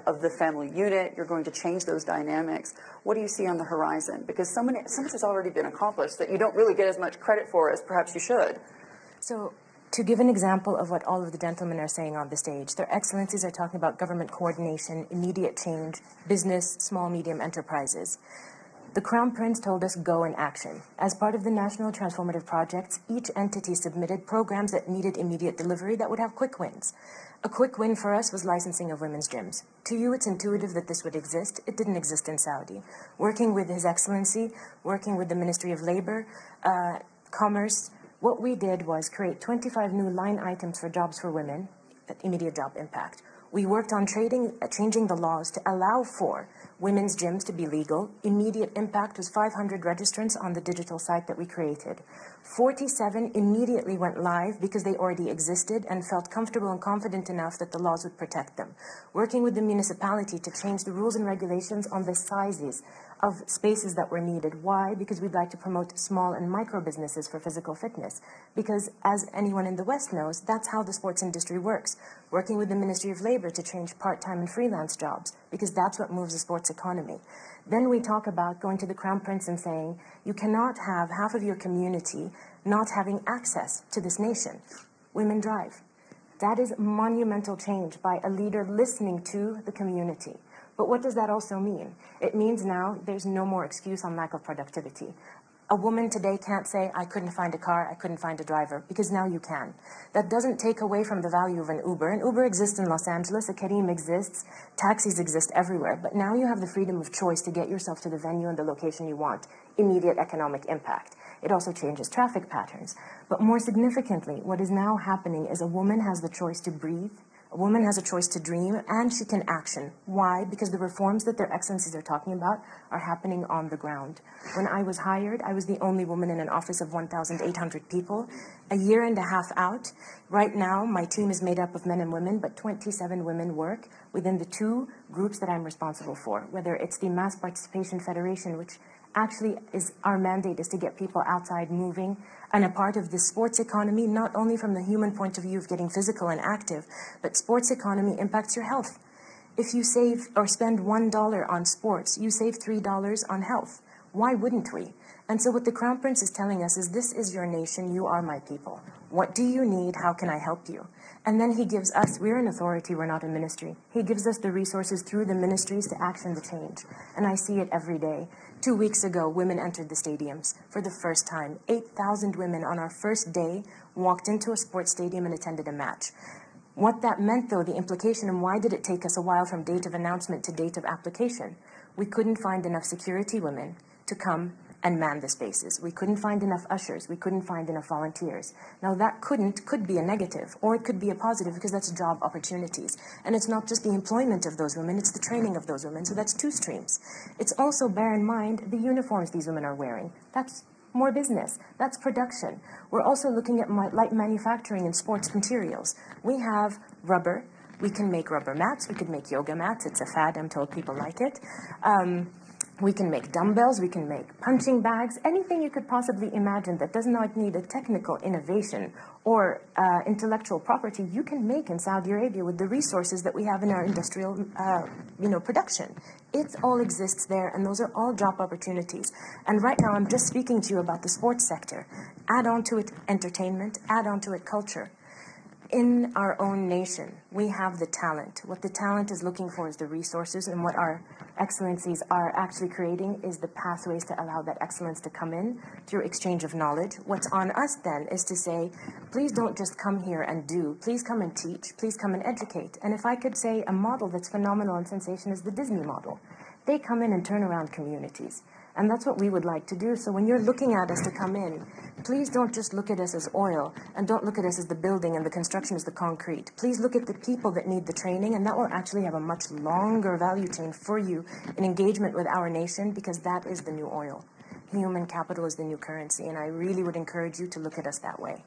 of the family unit. You're going to change those dynamics. What do you see on the horizon? Because so much has already been accomplished that you don't really get as much credit for as perhaps you should. So, to give an example of what all of the gentlemen are saying on the stage, their excellencies are talking about government coordination, immediate change, business, small, medium enterprises. The Crown Prince told us go in action. As part of the National Transformative Projects, each entity submitted programs that needed immediate delivery that would have quick wins. A quick win for us was licensing of women's gyms. To you, it's intuitive that this would exist. It didn't exist in Saudi. Working with His Excellency, working with the Ministry of Labor, Commerce, what we did was create 25 new line items for jobs for women, immediate job impact. We worked on changing the laws to allow for women's gyms to be legal. Immediate impact was 500 registrants on the digital site that we created. 47 immediately went live because they already existed and felt comfortable and confident enough that the laws would protect them. Working with the municipality to change the rules and regulations on the sizes of spaces that were needed. Why? Because we'd like to promote small and micro businesses for physical fitness. Because as anyone in the West knows, that's how the sports industry works. Working with the Ministry of Labor to change part-time and freelance jobs, because that's what moves the sports economy. Then we talk about going to the Crown Prince and saying, you cannot have half of your community not having access to this nation. Women drive. That is monumental change by a leader listening to the community. But what does that also mean? It means now there's no more excuse on lack of productivity. A woman today can't say, I couldn't find a car, I couldn't find a driver, because now you can. That doesn't take away from the value of an Uber. An Uber exists in Los Angeles, a Careem exists, taxis exist everywhere, but now you have the freedom of choice to get yourself to the venue and the location you want. Immediate economic impact. It also changes traffic patterns. But more significantly, what is now happening is a woman has the choice to breathe, a woman has a choice to dream, and she can action. Why? Because the reforms that their excellencies are talking about are happening on the ground. When I was hired, I was the only woman in an office of 1,800 people. A year and a half out, right now my team is made up of men and women, but 27 women work within the two groups that I'm responsible for, whether it's the Mass Participation Federation, which actually is our mandate is to get people outside moving and a part of the sports economy, not only from the human point of view of getting physical and active, but sports economy impacts your health. If you save or spend $1 on sports, you save $3 on health. Why wouldn't we? And so what the Crown Prince is telling us is, this is your nation, you are my people. What do you need? How can I help you? And then he gives us, we're an authority, we're not a ministry. He gives us the resources through the ministries to action the change. And I see it every day. 2 weeks ago, women entered the stadiums for the first time. 8,000 women on our first day walked into a sports stadium and attended a match. What that meant, though, the implication, and why did it take us a while from date of announcement to date of application? We couldn't find enough security women to come and man the spaces. We couldn't find enough ushers. We couldn't find enough volunteers. Now that could be a negative, or it could be a positive, because that's job opportunities. And it's not just the employment of those women, it's the training of those women. So that's two streams. It's also, bear in mind, the uniforms these women are wearing. That's more business. That's production. We're also looking at light manufacturing and sports materials. We have rubber. We can make rubber mats. We could make yoga mats. It's a fad. I'm told people like it. We can make dumbbells, we can make punching bags, anything you could possibly imagine that does not need a technical innovation or intellectual property, you can make in Saudi Arabia with the resources that we have in our industrial production. It all exists there, and those are all job opportunities. And right now I'm just speaking to you about the sports sector. Add on to it entertainment, add on to it culture. In our own nation, we have the talent. What the talent is looking for is the resources, and what our excellencies are actually creating is the pathways to allow that excellence to come in through exchange of knowledge. What's on us then is to say, please don't just come here and do, please come and teach, please come and educate. And if I could say a model that's phenomenal and sensation is the Disney model. They come in and turn around communities. And that's what we would like to do. So when you're looking at us to come in, please don't just look at us as oil, and don't look at us as the building and the construction as the concrete. Please look at the people that need the training, and that will actually have a much longer value chain for you in engagement with our nation, because that is the new oil. Human capital is the new currency, and I really would encourage you to look at us that way.